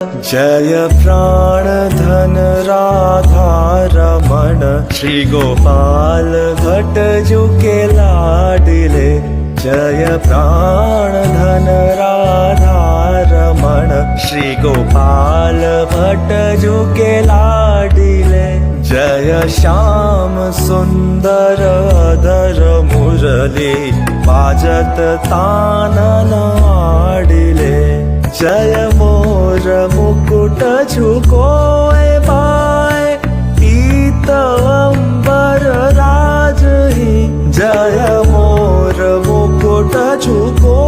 जय प्राणधन राधारमण श्री गोपाल भट्ट जो के लाडिले। जय प्राणधन राधारमण श्री गोपाल भट्ट जो के लाडिले। जय श्याम सुंदर अधर मुरली बाजत तानन आडिले। जय मोर मुकुट झुकोए पाए पीत अंबर राज ही। जय मोर मुकुट झुको